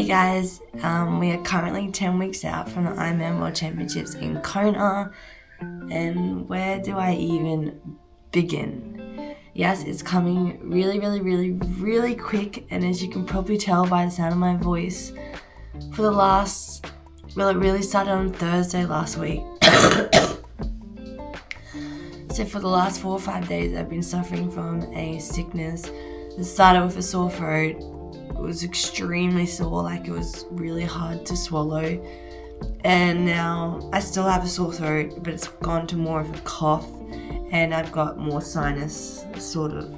Hey guys, we are currently 10 weeks out from the Ironman World Championships in Kona, and where do I even begin? Yes, it's coming really quick, and as you can probably tell by the sound of my voice, it really started on Thursday last week. So for the last 4 or 5 days I've been suffering from a sickness. It started with a sore throat. It was extremely sore, like it was really hard to swallow. And now I still have a sore throat, but it's gone to more of a cough, and I've got more sinus sort of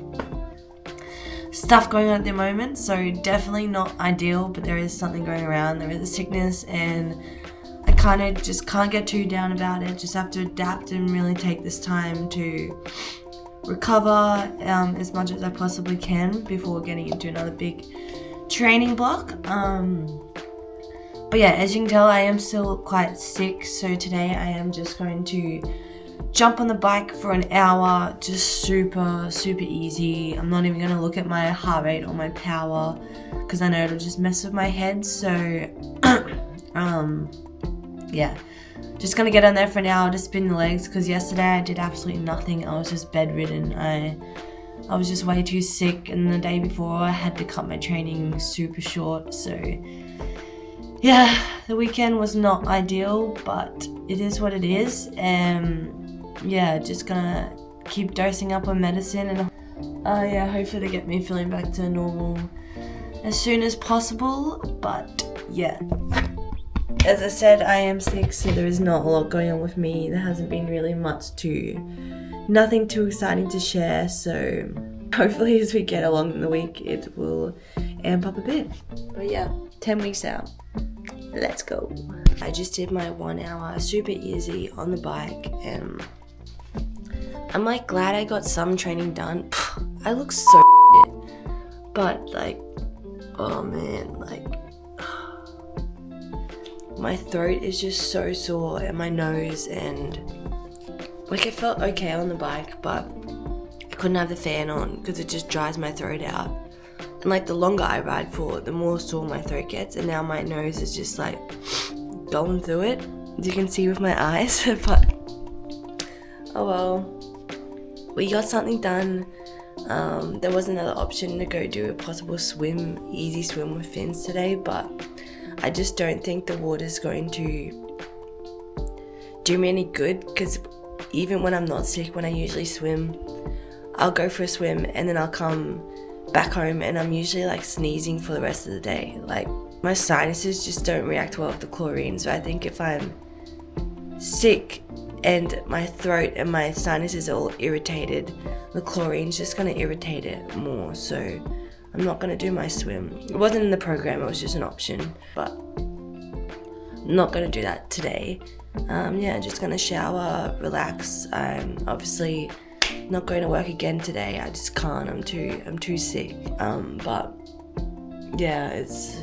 stuff going on at the moment. So definitely not ideal, but there is something going around. There is a sickness, and I kind of just can't get too down about it. Just have to adapt and really take this time to recover as much as I possibly can before getting into another big training block. But yeah, as you can tell, I am still quite sick. So today I am just going to jump on the bike for an hour, just super easy. I'm not even going to look at my heart rate or my power because I know it'll just mess with my head. So yeah, just gonna get on there for an hour to spin the legs, because yesterday I did absolutely nothing. I was just bedridden. I was just way too sick, and the day before I had to cut my training super short. So yeah, the weekend was not ideal, but it is what it is. Yeah, just gonna keep dosing up on medicine, and yeah, hopefully to get me feeling back to normal as soon as possible. But yeah, as I said, I am sick, so there is not a lot going on with me. There hasn't been really nothing too exciting to share, so hopefully as we get along in the week it will amp up a bit. But yeah, 10 weeks out, let's go. I just did my 1 hour super easy on the bike, and I'm like glad I got some training done. I look so shit, but like, oh man, like my throat is just so sore, and my nose, and like I felt okay on the bike, but I couldn't have the fan on because it just dries my throat out. And like the longer I ride for, the more sore my throat gets, and now my nose is just like going through it, as you can see with my eyes. But oh well, we got something done. There was another option to go do a possible easy swim with fins today, but I just don't think the water's going to do me any good, because even when I'm not sick, when I usually swim, I'll go for a swim and then I'll come back home and I'm usually like sneezing for the rest of the day. Like my sinuses just don't react well with the chlorine, so I think if I'm sick and my throat and my sinuses are all irritated, the chlorine's just going to irritate it more. So I'm not going to do my swim. It wasn't in the program, it was just an option, but I'm not going to do that today. Yeah, just going to shower, relax. I'm obviously not going to work again today. I just can't. I'm too sick. But yeah, it's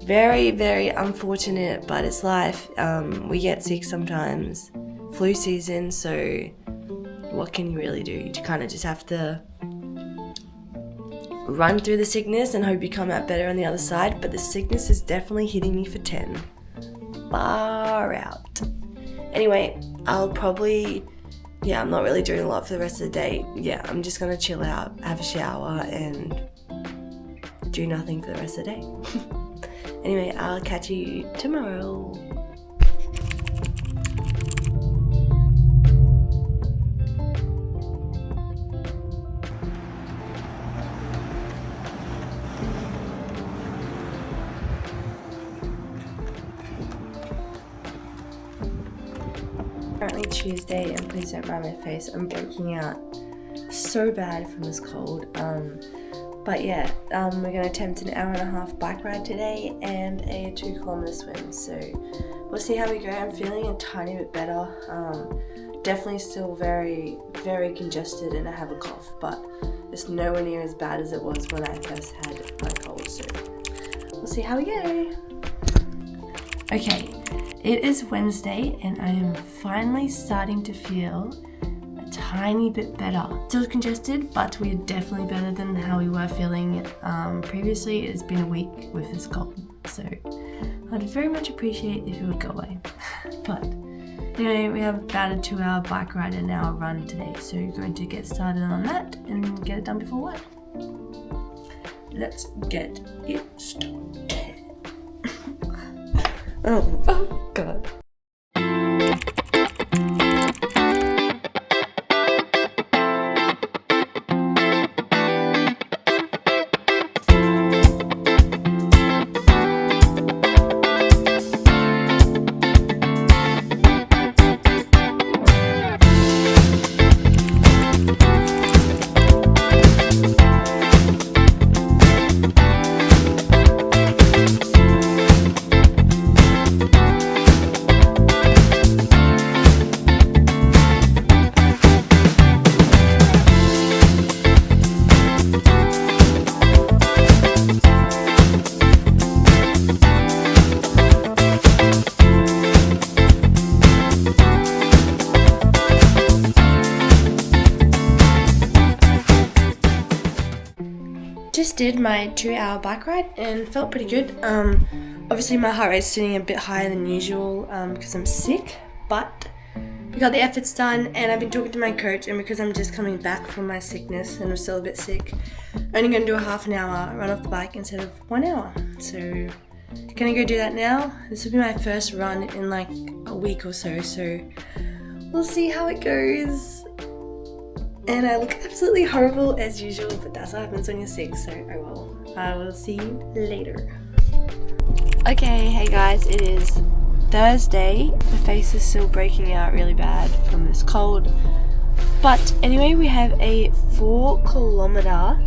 very unfortunate, but it's life. We get sick sometimes. Flu season, so what can you really do? You kind of just have to run through the sickness and hope you come out better on the other side. But the sickness is definitely hitting me for 10. Far out. Anyway, I'm not really doing a lot for the rest of the day. Yeah, I'm just gonna chill out, have a shower, and do nothing for the rest of the day. Anyway, I'll catch you tomorrow. Currently Tuesday, and please don't mind my face, I'm breaking out so bad from this cold. But yeah, we're going to attempt an 1.5 hour bike ride today and a 2-kilometer swim, so we'll see how we go. I'm feeling a tiny bit better. Definitely still very congested, and I have a cough, but it's nowhere near as bad as it was when I first had my cold, so we'll see how we go. Okay, it is Wednesday, and I am finally starting to feel a tiny bit better. Still congested, but we're definitely better than how we were feeling previously. It's been a week with this cold, so I'd very much appreciate if it would go away. But anyway, we have about a 2-hour bike ride and an hour run today, so we're going to get started on that and get it done before work. Let's get it started. Oh God. Just did my 2-hour bike ride and felt pretty good. Obviously my heart rate's sitting a bit higher than usual because I'm sick, but we got the efforts done, and I've been talking to my coach, and because I'm just coming back from my sickness and I'm still a bit sick, I'm only going to do a half an hour run off the bike instead of 1 hour. So gonna go do that now. This will be my first run in like a week or so we'll see how it goes. And I look absolutely horrible as usual, but that's what happens when you're sick, so I will see you later. Okay, hey guys, it is Thursday. The face is still breaking out really bad from this cold. But anyway, we have a 4-kilometer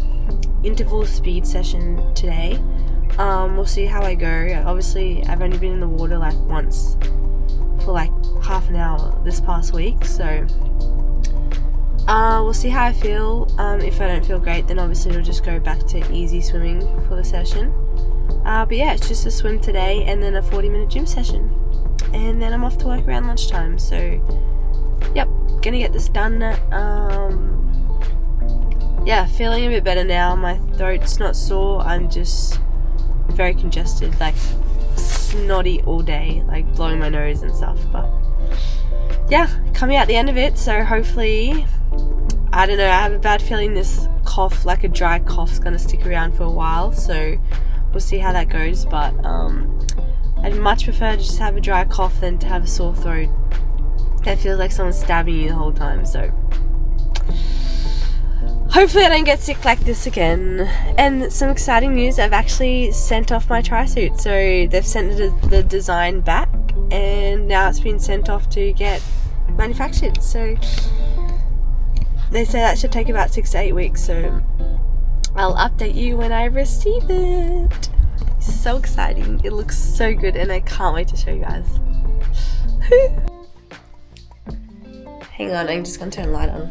interval speed session today. We'll see how I go. Obviously, I've only been in the water like once for like half an hour this past week, so we'll see how I feel. If I don't feel great, then obviously we'll just go back to easy swimming for the session. But yeah, it's just a swim today and then a 40-minute gym session. And then I'm off to work around lunchtime. So, yep, gonna get this done. Yeah, feeling a bit better now. My throat's not sore. I'm just very congested, like snotty all day, like blowing my nose and stuff. But yeah, coming out the end of it, so hopefully, I don't know, I have a bad feeling this cough, like a dry cough, is going to stick around for a while, so we'll see how that goes. But I'd much prefer to just have a dry cough than to have a sore throat that feels like someone's stabbing you the whole time. So hopefully I don't get sick like this again. And some exciting news, I've actually sent off my trisuit, so they've sent the design back and now it's been sent off to get manufactured. So they say that should take about 6 to 8 weeks, so I'll update you when I receive it. So exciting. It looks so good and I can't wait to show you guys. Hang on, I'm just gonna turn the light on.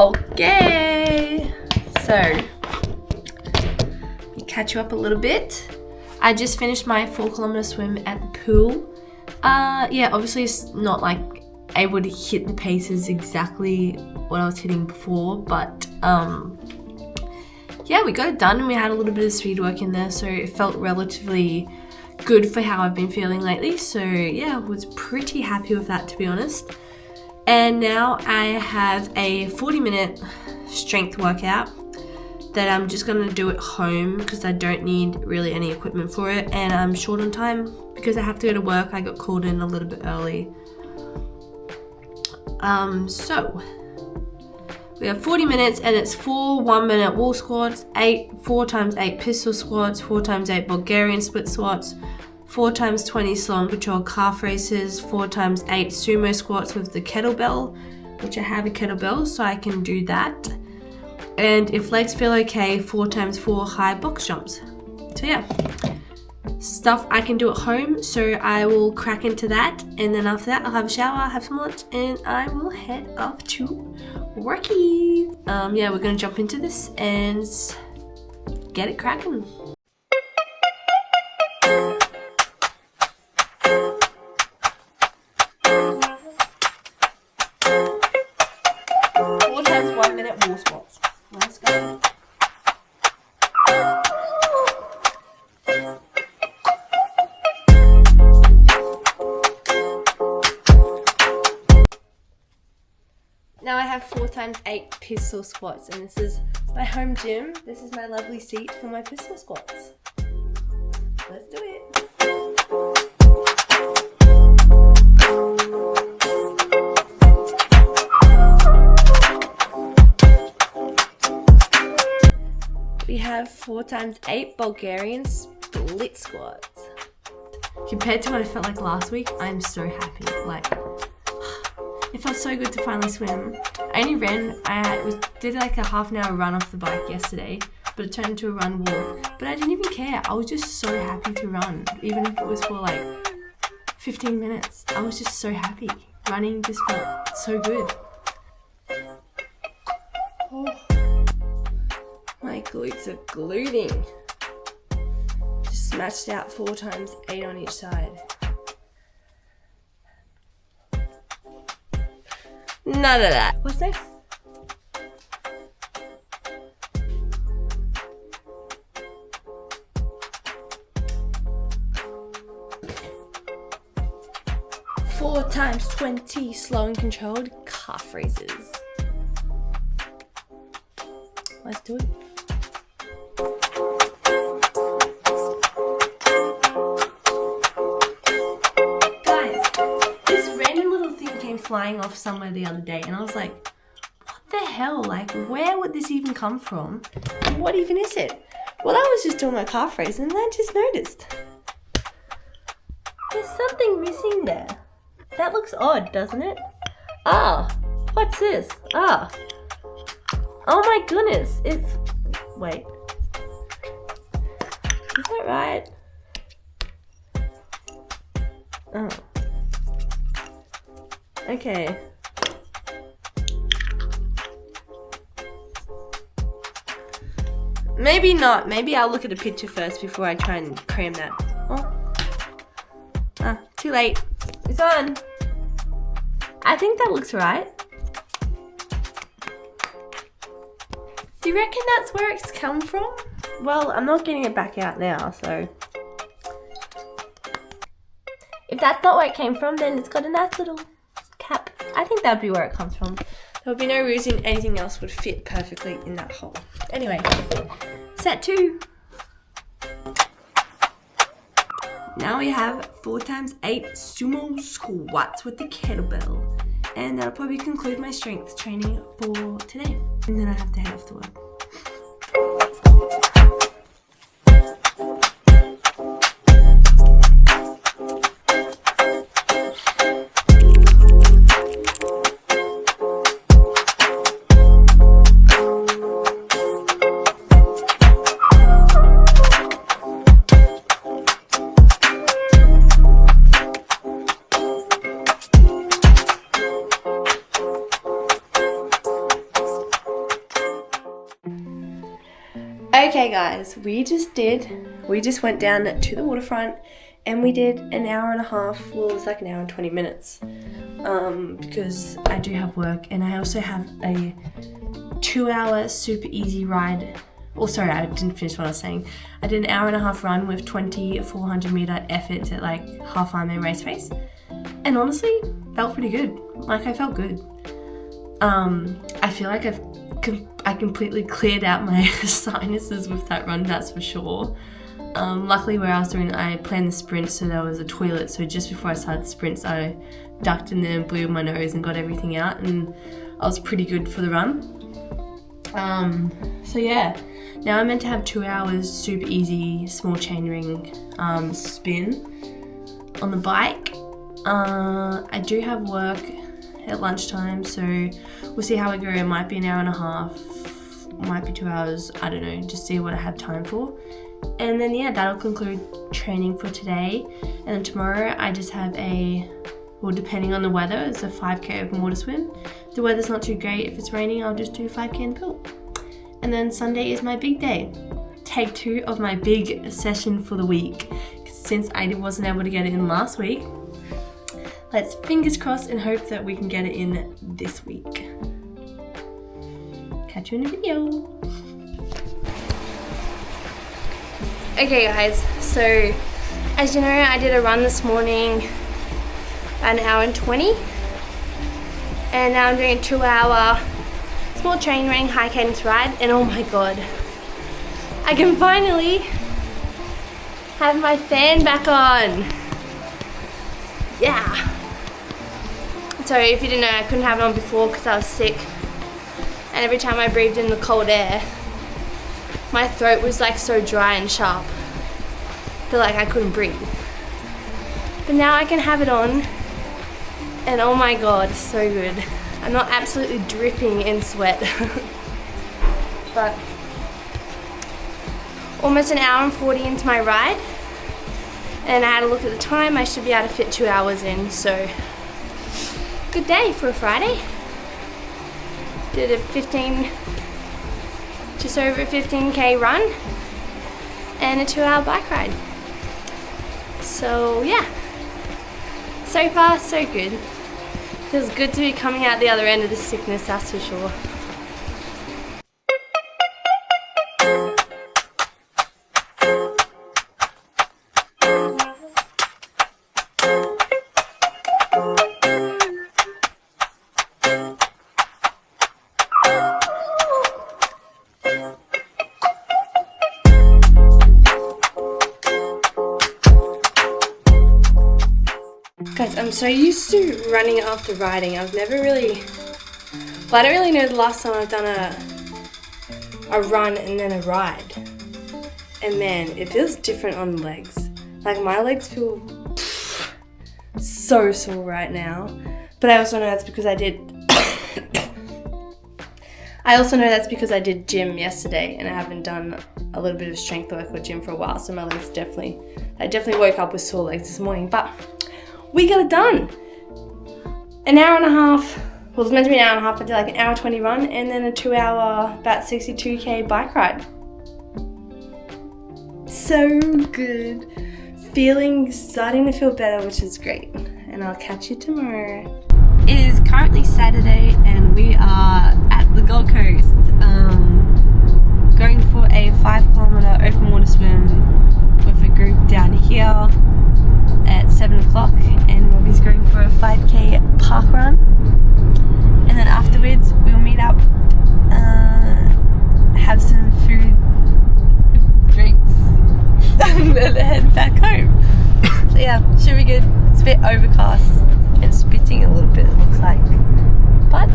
Okay, so catch you up a little bit. I just finished my 4-kilometer swim at the pool. Yeah, obviously it's not like able to hit the paces exactly what I was hitting before, but yeah, we got it done and we had a little bit of speed work in there, so it felt relatively good for how I've been feeling lately. So yeah, I was pretty happy with that, to be honest. And now I have a 40-minute strength workout that I'm just going to do at home because I don't need really any equipment for it, and I'm short on time because I have to go to work. I got called in a little bit early. So we have 40 minutes and it's 4 1-minute wall squats, 4 times 8 pistol squats, 4 times 8 Bulgarian split squats, 4 times 20 slow and controlled calf raises, 4 times 8 sumo squats with the kettlebell, which I have a kettlebell so I can do that. And if legs feel okay, 4 times 4 high box jumps. So yeah, stuff I can do at home, so I will crack into that, and then after that I'll have a shower, have some lunch, and I will head off to worky. Yeah, we're gonna jump into this and get it cracking. 4 times 8 pistol squats, and this is my home gym. This is my lovely seat for my pistol squats. Let's do it. We have 4 times 8 Bulgarian split squats. Compared to what I felt like last week, I'm so happy. Like, it felt so good to finally swim. I only ran, did like a half an hour run off the bike yesterday, but it turned into a run walk. But I didn't even care. I was just so happy to run, even if it was for like 15 minutes. I was just so happy. Running just felt so good. Oh. My glutes are gluting. Just smashed out 4 times 8 on each side. None of that. What's next? Four times 20 slow and controlled calf raises. Let's do it. Flying off somewhere the other day, and I was like, what the hell, like where would this even come from, and what even is it? Well, I was just doing my calf raise and I just noticed there's something missing there. That looks odd, doesn't it? What's this? Oh my goodness, it's, wait, is that right? Oh, okay. Maybe not. Maybe I'll look at a picture first before I try and cram that. Oh. Too late. It's on. I think that looks right. Do you reckon that's where it's come from? Well, I'm not getting it back out now, so. If that's not where it came from, then it's got a nice little cap. I think that'd be where it comes from. There would be no reason anything else would fit perfectly in that hole. Anyway, set 2. Now we have 4 times 8 sumo squats with the kettlebell. And that'll probably conclude my strength training for today. And then I have to head off to work. Okay guys, we just went down to the waterfront and we did an hour and a half, well it was like an hour and 20 minutes because I do have work, and I also have a 2-hour super easy ride. Oh sorry, I didn't finish what I was saying. I did an hour and a half run with 20 400 meter efforts at like half Ironman race pace, and honestly felt pretty good. Like I felt good. I feel like I completely cleared out my sinuses with that run, that's for sure. Luckily where I was doing, I planned the sprint, so there was a toilet, so just before I started sprints I ducked in there and blew my nose and got everything out, and I was pretty good for the run. So yeah, now I'm meant to have 2 hours super easy small chainring spin on the bike. I do have work at lunchtime, so we'll see how I go. It might be an hour and a half, might be 2 hours, I don't know, just see what I have time for. And then yeah, that'll conclude training for today. And then tomorrow I just have well depending on the weather, it's a 5k open water swim. If the weather's not too great, if it's raining, I'll just do 5k in the pool. And then Sunday is my big day. Take 2 of my big session for the week. Since I wasn't able to get it in last week, let's fingers crossed and hope that we can get it in this week. Catch you in a video. Okay guys, so as you know, I did a run this morning, about an hour and 20. And now I'm doing a 2-hour small train running high cadence ride, and oh my god, I can finally have my fan back on. Yeah. So if you didn't know, I couldn't have it on before because I was sick, and every time I breathed in the cold air, my throat was like so dry and sharp that like I couldn't breathe. But now I can have it on, and oh my god, it's so good. I'm not absolutely dripping in sweat. But almost an hour and 40 into my ride, and I had a look at the time. I should be able to fit 2 hours in, so good day for a Friday. Did a just over a 15k run and a 2-hour bike ride. So yeah, so far so good. Feels good to be coming out the other end of the sickness, that's for sure. Guys, I'm so used to running after riding. I've never really, well, I don't really know the last time I've done a run and then a ride. And man, it feels different on the legs. Like my legs feel so sore right now. But I also know that's because I did gym yesterday, and I haven't done a little bit of strength work or gym for a while, so my legs I definitely woke up with sore legs this morning. But we got it done. An hour and a half, well, it was meant to be an hour and a half. I did like an hour 20 run and then a 2-hour, about 62k bike ride. So good. Starting to feel better, which is great. And I'll catch you tomorrow. It is currently Saturday and we are at the Gold Coast, going for a 5-kilometer open water swim with a group down here at 7 o'clock, and Robbie's going for a 5k park run, and then afterwards we'll meet up, have some food, drinks, and then head back home. So yeah, should be good. It's a bit overcast and spitting a little bit, it looks like, but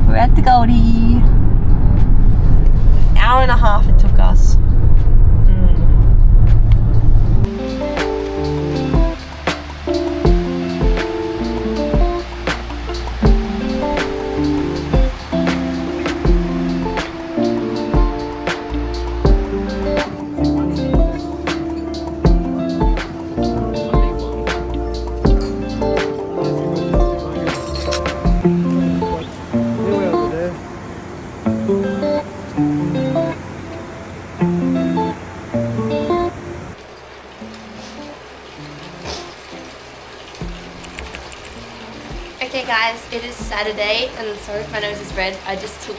we're at the Goldie. An hour and a half it took us. Okay guys, it is Saturday, and sorry if my nose is red, I just took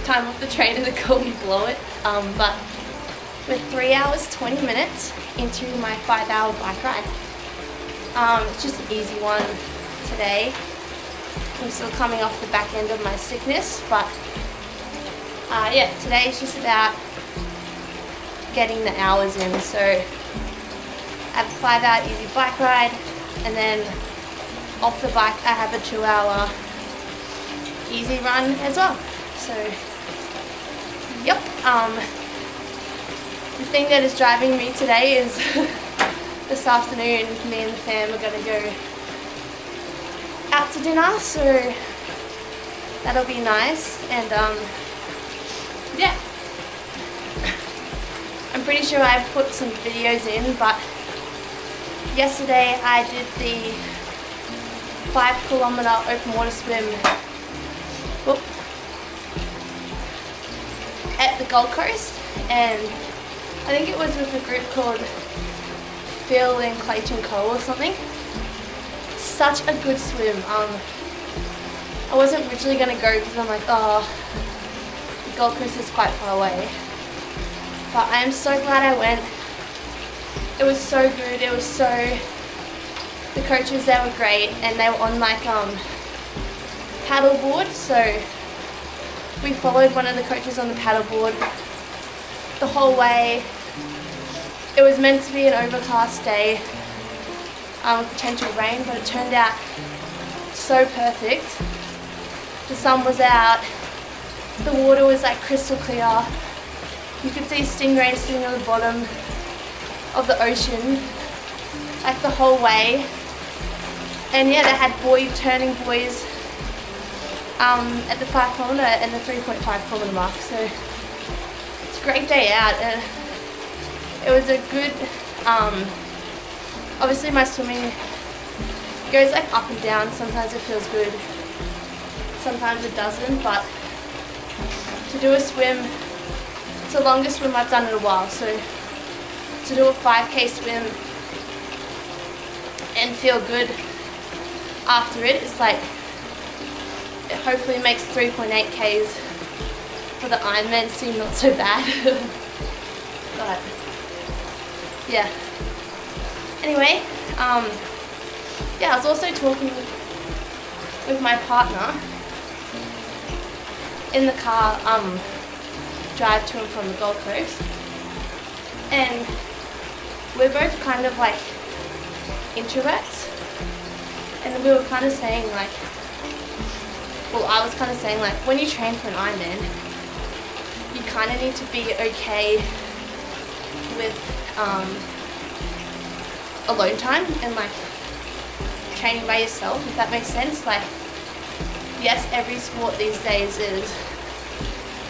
time off the train and the cold and blow it, but we're 3 hours 20 minutes into my 5-hour bike ride. It's just an easy one today. I'm still coming off the back end of my sickness, but yeah, today is just about getting the hours in. So I have a 5-hour easy bike ride, and then off the bike I have a 2-hour easy run as well. So yep, the thing that is driving me today is this afternoon me and the fam are going to go out to dinner, so that'll be nice. And yeah, I'm pretty sure I put some videos in, but yesterday I did the 5-kilometer open water swim at the Gold Coast, and I think it was with a group called Phil and Clayton Co or something. Such a good swim. I wasn't originally going to go because I'm like, oh, the Gold Coast is quite far away, but I am so glad I went. It was so good. It was so, the coaches, they were great, and they were on like paddle boards, so We followed one of the coaches on the paddleboard the whole way. It was meant to be an overcast day with potential rain, but it turned out so perfect. The sun was out, the water was like crystal clear. You could see stingrays sitting on the bottom of the ocean like the whole way. And yeah, they had turning buoys at the 5 kilometre and the 3.5 kilometre mark. So it's a great day out. And it was a good, obviously my swimming goes like up and down. Sometimes it feels good, sometimes it doesn't, but to do a swim, it's the longest swim I've done in a while. So to do a 5K swim and feel good after it, it's like, it hopefully makes 3.8 Ks for the Ironman seem not so bad. But yeah. Anyway, yeah, I was also talking with my partner in the car, drive to and from the Gold Coast, and we're both kind of like introverts, and we were kind of saying like, well, I was kind of saying like, when you train for an Ironman, you kind of need to be okay with alone time and like training by yourself, if that makes sense. Like, yes, every sport these days is,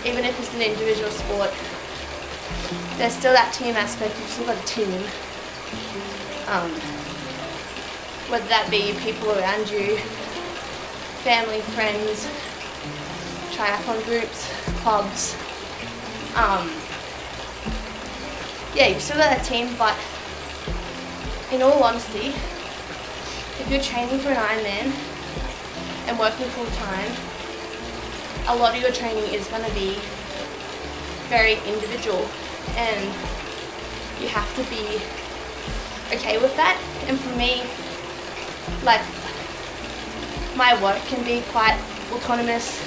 even if it's an individual sport, there's still that team aspect. You've still got a team, whether that be people around you, family, friends, triathlon groups, clubs. Yeah, you've still got that team, but in all honesty, if you're training for an Ironman and working full time, a lot of your training is going to be very individual, and you have to be okay with that. And for me, like, my work can be quite autonomous,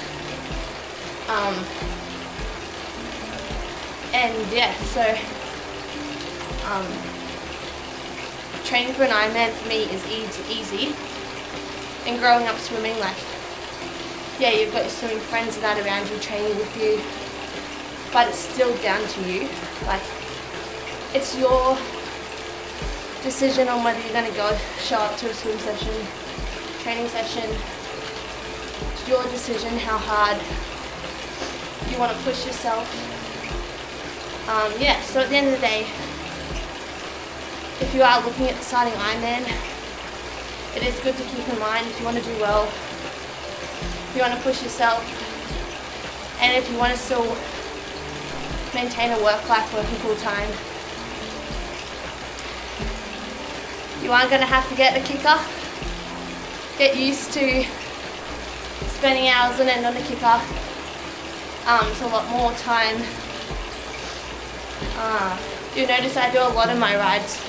and yeah, so training for an Ironman for me is easy. And growing up swimming, like, yeah, you've got your swimming friends and that around you training with you, but it's still down to you. Like, it's your decision on whether you're going to show up to a swim session, training session. It's your decision how hard you want to push yourself. Yeah, so at the end of the day, if you are looking at starting Ironman, it is good to keep in mind if you want to do well, if you want to push yourself, and if you want to still maintain a work life working full time, you are going to have to get a kicker. Get used to spending hours on end on the kicker. It's a lot more time. You'll notice I do a lot of my rides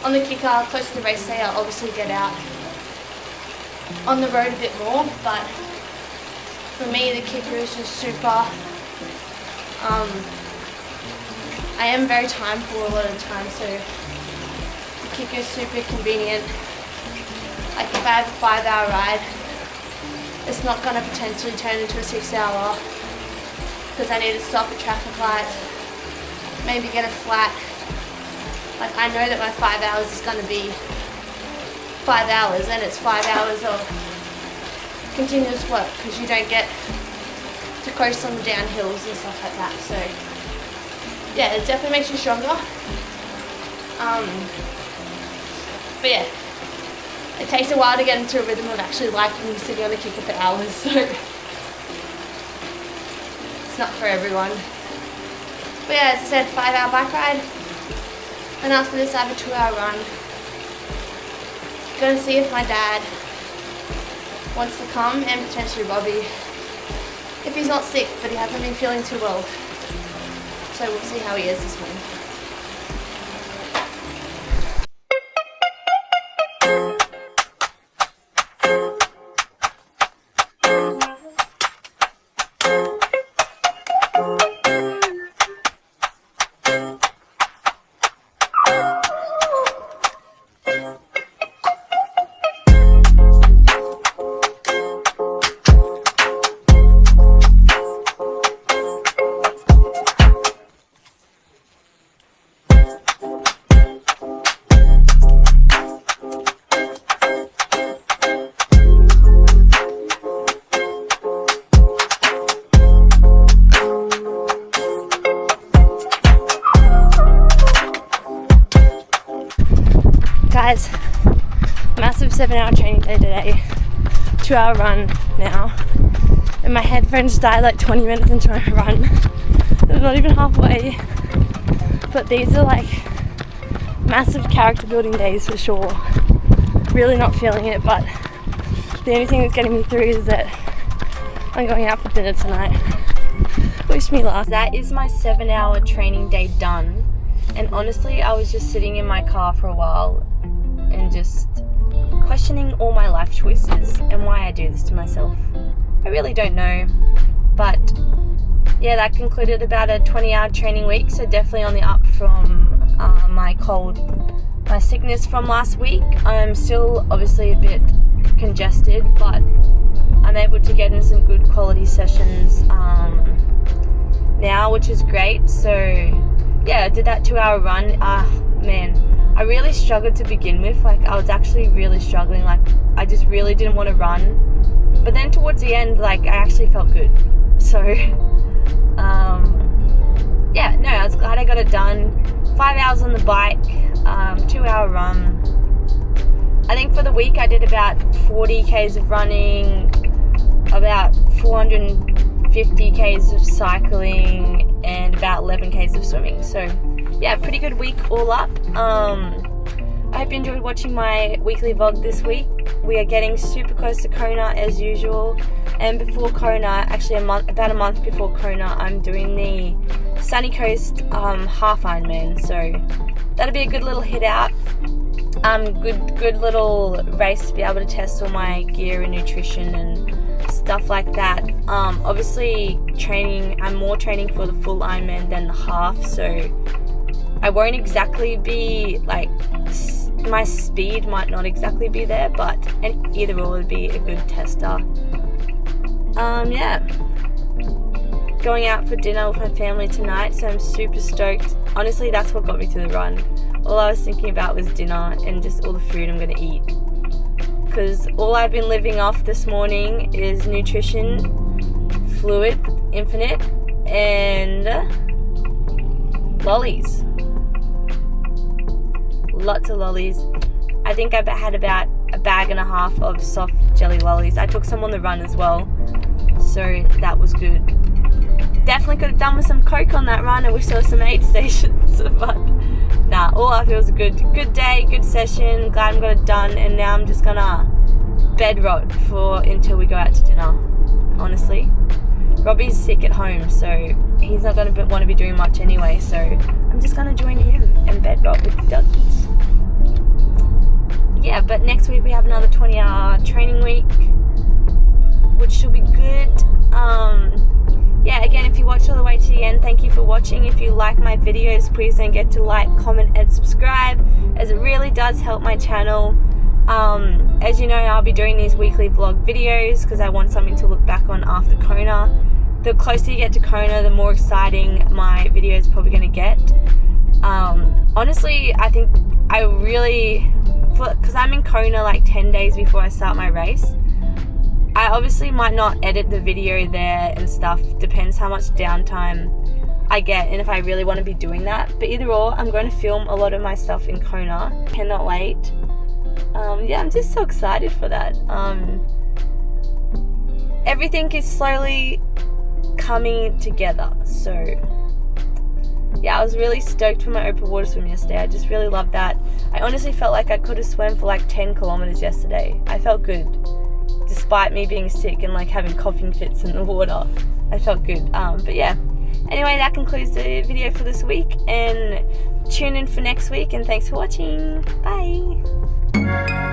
on the kicker. Close to the race day, I'll obviously get out on the road a bit more, but for me the kicker is just super. I am very time poor a lot of the time, so the kicker is super convenient. Like, if I have a 5-hour ride, it's not going to potentially turn into a 6-hour because I need to stop at traffic lights, maybe get a flat. Like, I know that my 5 hours is going to be 5 hours, and it's 5 hours of continuous work because you don't get to coast on the downhills and stuff like that. So yeah, it definitely makes you stronger. But yeah, it takes a while to get into a rhythm of actually liking sitting on the kicker for hours, so it's not for everyone. But yeah, as I said, 5-hour bike ride, and after this I have a 2-hour run. Gonna see if my dad wants to come, and potentially Robbie, if he's not sick, but he hasn't been feeling too well. So we'll see how he is this morning. guys, massive 7-hour training day today, 2-hour run now, and my headphones died like 20 minutes into my run. I'm not even halfway, but these are like massive character building days for sure. Really not feeling it, but the only thing that's getting me through is that I'm going out for dinner tonight. Wish me luck. That is my 7-hour training day done, and honestly I was just sitting in my car for a while and just questioning all my life choices and why I do this to myself. I really don't know, but yeah, that concluded about a 20-hour training week, so definitely on the up from my sickness from last week. I'm still obviously a bit congested, but I'm able to get in some good quality sessions now, which is great. So yeah, I did that 2-hour run. Man, I really struggled to begin with. Like, I was actually really struggling. Like, I just really didn't want to run, but then towards the end, like, I actually felt good. So yeah, no, I was glad I got it done. 5 hours on the bike, 2-hour run. I think for the week I did about 40 Ks of running, about 450 Ks of cycling, and about 11 Ks of swimming. So yeah, pretty good week all up. I hope you enjoyed watching my weekly vlog this week. We are getting super close to Kona as usual, and before Kona, actually about a month before Kona, I'm doing the Sunny Coast half Ironman, so that'll be a good little hit out. Good little race to be able to test all my gear and nutrition and stuff like that. Obviously I'm more training for the full Ironman than the half, so I won't exactly be like, my speed might not exactly be there, but either or would be a good tester. Yeah, going out for dinner with my family tonight, so I'm super stoked. Honestly, that's what got me to the run. All I was thinking about was dinner and just all the food I'm going to eat, because all I've been living off this morning is nutrition, fluid, infinite, and lollies. Lots of lollies. I think I had about a bag and a half of soft jelly lollies. I took some on the run as well, so that was good. Definitely could have done with some Coke on that run. I wish there were some aid stations, but nah, all up, it was a good day, good session. Glad I got it done, and now I'm just gonna bed rot until we go out to dinner, honestly. Robbie's sick at home, so he's not gonna want to be doing much anyway, so I'm just gonna join him and bed rot with the doggies. Yeah, but next week we have another 20-hour training week, which should be good. Yeah, again, if you watched all the way to the end, thank you for watching. If you like my videos, please don't forget to like, comment, and subscribe, as it really does help my channel. As you know, I'll be doing these weekly vlog videos because I want something to look back on after Kona. The closer you get to Kona, the more exciting my video is probably going to get. Honestly, I think I really, because I'm in Kona like 10 days before I start my race, I obviously might not edit the video there and stuff, depends how much downtime I get and if I really want to be doing that. But either or, I'm going to film a lot of my stuff in Kona. Cannot wait. Yeah, I'm just so excited for that. Everything is slowly coming together, so yeah, I was really stoked for my open water swim yesterday. I just really loved that. I honestly felt like I could have swam for like 10 kilometers yesterday. I felt good, despite me being sick and like having coughing fits in the water. I felt good. But yeah, anyway, that concludes the video for this week, and tune in for next week, and thanks for watching. Bye.